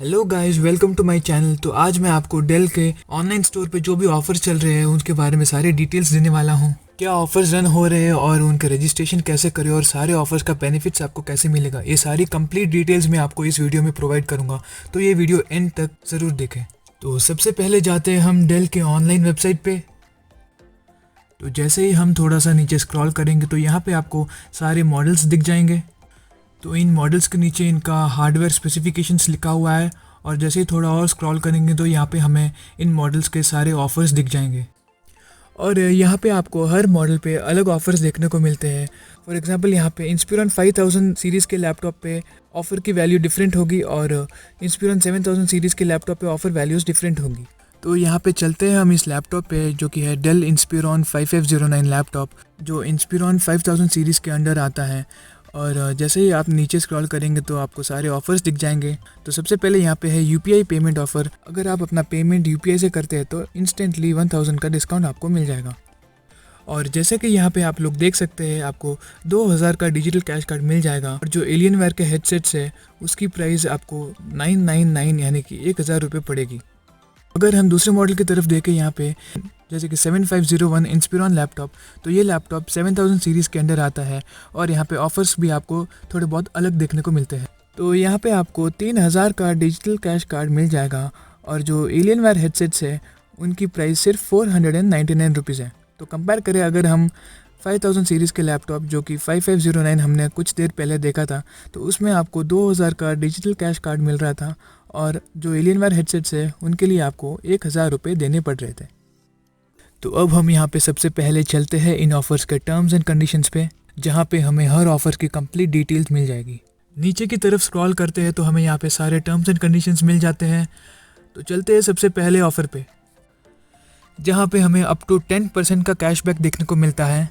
Hello guys, welcome to my channel. तो आज मैं आपको डेल के ऑनलाइन स्टोर पे जो भी ऑफर्स चल रहे हैं उनके बारे में सारे डिटेल्स देने वाला हूँ। क्या ऑफर्स रन हो रहे हैं और उनका रजिस्ट्रेशन कैसे करें और सारे ऑफर्स का बेनिफिट्स आपको कैसे मिलेगा, ये सारी कंप्लीट डिटेल्स मैं आपको इस वीडियो में प्रोवाइड करूँगा। तो ये वीडियो एंड तक ज़रूर देखें। तो सबसे पहले जाते हैं हम डेल के ऑनलाइन वेबसाइट पे। तो जैसे ही हम थोड़ा सा नीचे स्क्रॉल करेंगे तो यहाँ पे आपको सारे मॉडल्स दिख जाएंगे। तो इन मॉडल्स के नीचे इनका हार्डवेयर स्पेसिफिकेशंस लिखा हुआ है और जैसे ही थोड़ा और स्क्रॉल करेंगे तो यहाँ पे हमें इन मॉडल्स के सारे ऑफ़र्स दिख जाएंगे। और यहाँ पे आपको हर मॉडल पे अलग ऑफ़र्स देखने को मिलते हैं। फॉर एग्जांपल यहाँ पे इंस्पिरॉन 5000 सीरीज़ के लैपटॉप पे ऑफ़र की वैल्यू डिफरेंट होगी और इंस्पिरॉन 7000 सीरीज़ के लैपटॉप पे ऑफ़र वैल्यूज़ डिफरेंट होंगी। तो यहाँ पे चलते हैं हम इस लैपटॉप पे, जो कि है डेल इंस्पिरॉन 5509 लैपटॉप, जो इंस्पिरॉन 5000 सीरीज़ के अंडर आता है। और जैसे ही आप नीचे स्क्रॉल करेंगे तो आपको सारे ऑफ़र्स दिख जाएंगे। तो सबसे पहले यहाँ पे है यूपीआई पेमेंट ऑफ़र। अगर आप अपना पेमेंट यूपीआई से करते हैं तो इंस्टेंटली 1000 का डिस्काउंट आपको मिल जाएगा। और जैसे कि यहाँ पे आप लोग देख सकते हैं, आपको 2000 का डिजिटल कैश कार्ड मिल जाएगा। और जो एलियनवेयर के हेडसेट्स है उसकी प्राइस आपको 999 यानी कि 1000 रुपये पड़ेगी। अगर हम दूसरे मॉडल की तरफ देखें यहाँ पे, जैसे कि 7501 इंस्पिरॉन लैपटॉप, तो ये लैपटॉप 7000 सीरीज़ के अंडर आता है और यहाँ पे ऑफ़र्स भी आपको थोड़े बहुत अलग देखने को मिलते हैं। तो यहाँ पे आपको 3000 का डिजिटल कैश कार्ड मिल जाएगा और जो एलियनवेयर हेडसेट्स है उनकी प्राइस सिर्फ 499 रुपीज़ है। तो कंपेयर करें अगर हम 5000 सीरीज़ के लैपटॉप, जो कि 5509 हमने कुछ देर पहले देखा था, तो उसमें आपको 2000 का डिजिटल कैश कार्ड मिल रहा था और जो एलियनवेयर हेडसेट्स है उनके लिए आपको 1000 रुपये देने पड़ रहे थे। तो अब हम यहाँ पे सबसे पहले चलते हैं इन ऑफ़र्स के टर्म्स एंड कंडीशंस पे, जहाँ पे हमें हर ऑफ़र की कंप्लीट डिटेल्स मिल जाएगी। नीचे की तरफ स्क्रॉल करते हैं तो हमें यहाँ पे सारे टर्म्स एंड कंडीशंस मिल जाते हैं। तो चलते हैं सबसे पहले ऑफ़र पे, जहाँ पे हमें अप टू 10% का कैशबैक देखने को मिलता है।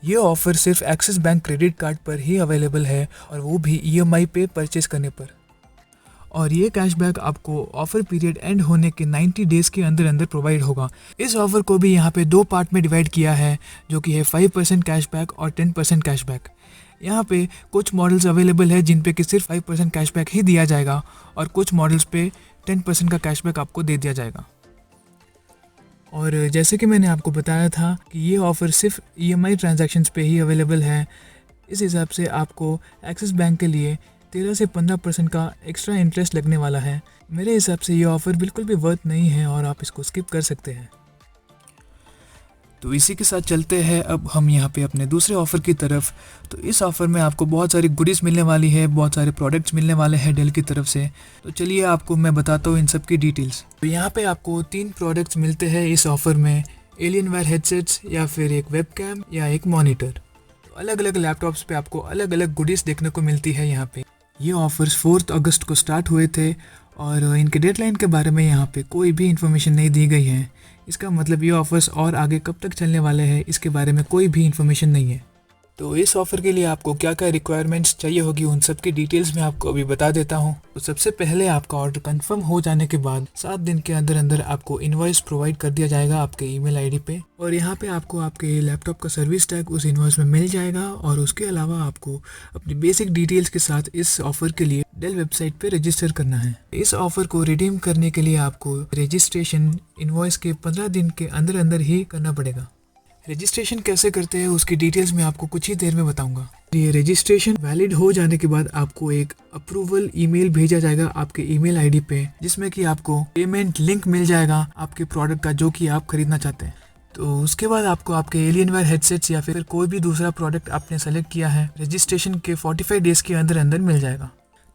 ये ऑफ़र सिर्फ एक्सिस बैंक क्रेडिट कार्ड पर ही अवेलेबल है और वो भी ईएमआई पे परचेस करने पर। और ये कैशबैक आपको ऑफ़र पीरियड एंड होने के 90 डेज़ के अंदर अंदर प्रोवाइड होगा। इस ऑफ़र को भी यहाँ पे दो पार्ट में डिवाइड किया है, जो कि है 5% कैशबैक और 10% कैशबैक। यहाँ पे कुछ मॉडल्स अवेलेबल है जिन पे कि सिर्फ 5% कैशबैक ही दिया जाएगा और कुछ मॉडल्स पे 10% का कैशबैक आपको दे दिया जाएगा। और जैसे कि मैंने आपको बताया था कि ये ऑफ़र सिर्फ ईएमआई ट्रांजैक्शंस पे ही अवेलेबल है, इस हिसाब से आपको एक्सिस बैंक के लिए 13 से 15% का एक्स्ट्रा इंटरेस्ट लगने वाला है। मेरे हिसाब से ये ऑफ़र बिल्कुल भी वर्थ नहीं है और आप इसको स्किप कर सकते हैं। तो इसी के साथ चलते हैं अब हम यहाँ पे अपने दूसरे ऑफ़र की तरफ। तो इस ऑफ़र में आपको बहुत सारी गुडीज़ मिलने वाली है, बहुत सारे प्रोडक्ट्स मिलने वाले हैं डेल की तरफ से। तो चलिए आपको मैं बताता हूँ इन सब की डिटेल्स। तो यहाँ पे आपको 3 प्रोडक्ट्स मिलते हैं इस ऑफ़र में, एलियनवेयर हेडसेट्स या फिर एक वेबकैम या एक मॉनिटर। तो अलग अलग लैपटॉप्स पे आपको अलग अलग गुडीज़ देखने को मिलती है यहाँ पे। ये ऑफ़र्स 4 अगस्त को स्टार्ट हुए थे और इनके डेडलाइन के बारे में यहाँ पे कोई भी इन्फॉर्मेशन नहीं दी गई है। इसका मतलब ये ऑफ़र्स और आगे कब तक चलने वाले हैं इसके बारे में कोई भी इन्फॉर्मेशन नहीं है। तो इस ऑफ़र के लिए आपको क्या क्या रिक्वायरमेंट्स चाहिए होगी उन सब की डिटेल्स मैं आपको अभी बता देता हूँ। तो सबसे पहले आपका ऑर्डर कंफर्म हो जाने के बाद 7 दिन के अंदर अंदर आपको इनवॉइस प्रोवाइड कर दिया जाएगा आपके ईमेल आईडी पे, और यहाँ पे आपको आपके लैपटॉप का सर्विस टैग उस इनवॉइस में मिल जाएगा। और उसके अलावा आपको अपनी बेसिक डिटेल्स के साथ इस ऑफ़र के लिए डेल वेबसाइट पे रजिस्टर करना है। इस ऑफ़र को रिडीम करने के लिए आपको रजिस्ट्रेशन इनवॉइस के 15 दिन के अंदर अंदर ही करना पड़ेगा। रजिस्ट्रेशन कैसे करते हैं उसकी डिटेल्स मैं आपको कुछ ही देर में बताऊंगा। ये रजिस्ट्रेशन वैलिड हो जाने के बाद आपको एक अप्रूवल ईमेल भेजा जाएगा आपके ईमेल आईडी पे, जिसमें कि आपको पेमेंट लिंक मिल जाएगा आपके प्रोडक्ट का जो कि आप खरीदना चाहते हैं। तो उसके बाद आपको आपके एलियनवेयर हेडसेट्स या फिर कोई भी दूसरा प्रोडक्ट आपने सेलेक्ट किया है रजिस्ट्रेशन के 45 डेज़ के अंदर अंदर मिल जाएगा।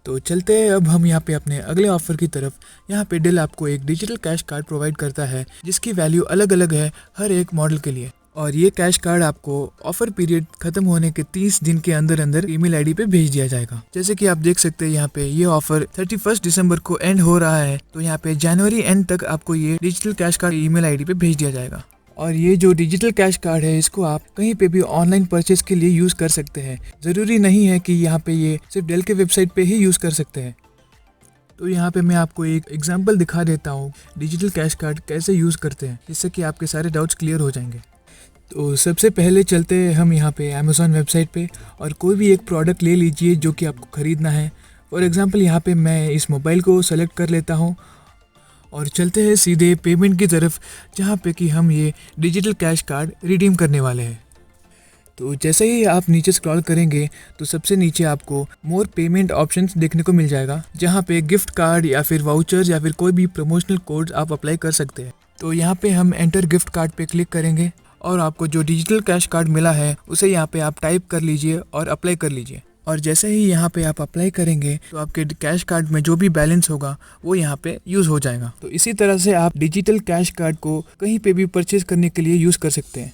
तो चलते हैं अब हम यहाँ पे अपने अगले ऑफ़र की तरफ। यहाँ पे डेल आपको एक डिजिटल कैश कार्ड प्रोवाइड करता है जिसकी वैल्यू अलग अलग है हर एक मॉडल के लिए, और ये कैश कार्ड आपको ऑफ़र पीरियड खत्म होने के 30 दिन के अंदर अंदर ईमेल आईडी पे भेज दिया जाएगा। जैसे कि आप देख सकते हैं यहाँ पे ये ऑफ़र 31 दिसंबर को एंड हो रहा है, तो यहाँ पे जनवरी एंड तक आपको ये digital cash card email ID पे भेज दिया जाएगा। और ये जो डिजिटल कैश कार्ड है इसको आप कहीं पे भी ऑनलाइन परचेस के लिए यूज़ कर सकते हैं। ज़रूरी नहीं है कि यहाँ पे ये सिर्फ डेल के वेबसाइट पे ही यूज़ कर सकते हैं। तो यहाँ पे मैं आपको एक एग्जांपल दिखा देता हूँ डिजिटल कैश कार्ड कैसे यूज़ करते हैं, जिससे कि आपके सारे डाउट्स क्लियर हो जाएंगे। तो सबसे पहले चलते हैं हम यहाँ पे अमेज़ॉन वेबसाइट पे और कोई भी एक प्रोडक्ट ले लीजिए जो कि आपको ख़रीदना है। फॉर एग्ज़ाम्पल यहाँ पे मैं इस मोबाइल को सेलेक्ट कर लेता हूँ और चलते हैं सीधे पेमेंट की तरफ, जहाँ पे कि हम ये डिजिटल कैश कार्ड रिडीम करने वाले हैं। तो जैसे ही आप नीचे स्क्रॉल करेंगे तो सबसे नीचे आपको मोर पेमेंट ऑप्शंस देखने को मिल जाएगा, जहाँ पे गिफ्ट कार्ड या फिर वाउचर्स या फिर कोई भी प्रमोशनल कोड्स आप अप्लाई कर सकते हैं। तो यहाँ पे हम एंटर गिफ्ट कार्ड पे क्लिक करेंगे और आपको जो डिजिटल कैश कार्ड मिला है उसे यहाँ पे आप टाइप कर लीजिए और अप्लाई कर लीजिए। और जैसे ही यहाँ पे आप अप्लाई करेंगे तो आपके कैश कार्ड में जो भी बैलेंस होगा वो यहाँ पे यूज़ हो जाएगा। तो इसी तरह से आप डिजिटल कैश कार्ड को कहीं पे भी परचेज करने के लिए यूज़ कर सकते हैं।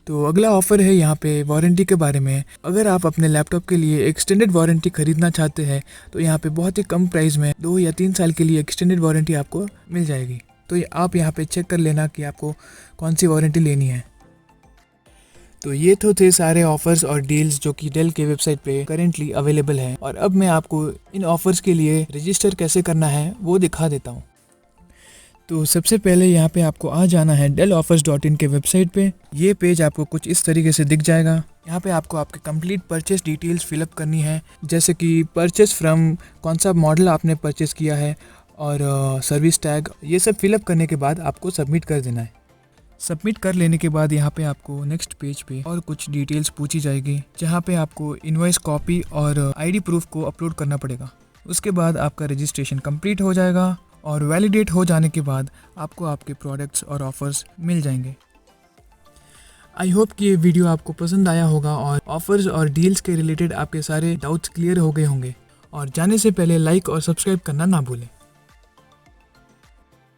तो अगला ऑफ़र है यहाँ पे वारंटी के बारे में। अगर आप अपने लैपटॉप के लिए एक्सटेंडेड वारंटी ख़रीदना चाहते हैं तो यहाँ पे बहुत ही कम प्राइस में 2 या 3 साल के लिए एक्सटेंडेड वारंटी आपको मिल जाएगी। तो आप यहाँ पे चेक कर लेना कि आपको कौन सी वारंटी लेनी है। तो ये तो थे सारे ऑफ़र्स और डील्स जो कि डेल के वेबसाइट पे करेंटली अवेलेबल हैं, और अब मैं आपको इन ऑफ़र्स के लिए रजिस्टर कैसे करना है वो दिखा देता हूँ। तो सबसे पहले यहाँ पे आपको आ जाना है delloffers.in के वेबसाइट पे। ये पेज आपको कुछ इस तरीके से दिख जाएगा। यहाँ पे आपको आपके कंप्लीट परचेस डिटेल्स फिलअप करनी है, जैसे कि परचेस फ्रॉम, कौन सा मॉडल आपने परचेस किया है, और सर्विस टैग, ये सब फिलअप करने के बाद आपको सबमिट कर देना है। सबमिट कर लेने के बाद यहाँ पे आपको नेक्स्ट पेज पे और कुछ डिटेल्स पूछी जाएगी, जहाँ पे आपको इनवॉइस कॉपी और आईडी प्रूफ को अपलोड करना पड़ेगा। उसके बाद आपका रजिस्ट्रेशन कंप्लीट हो जाएगा और वैलिडेट हो जाने के बाद आपको आपके प्रोडक्ट्स और ऑफ़र्स मिल जाएंगे। आई होप कि ये वीडियो आपको पसंद आया होगा और ऑफ़र्स और डील्स के रिलेटेड आपके सारे डाउट्स क्लियर हो गए होंगे। और जाने से पहले लाइक और सब्सक्राइब करना ना भूलें।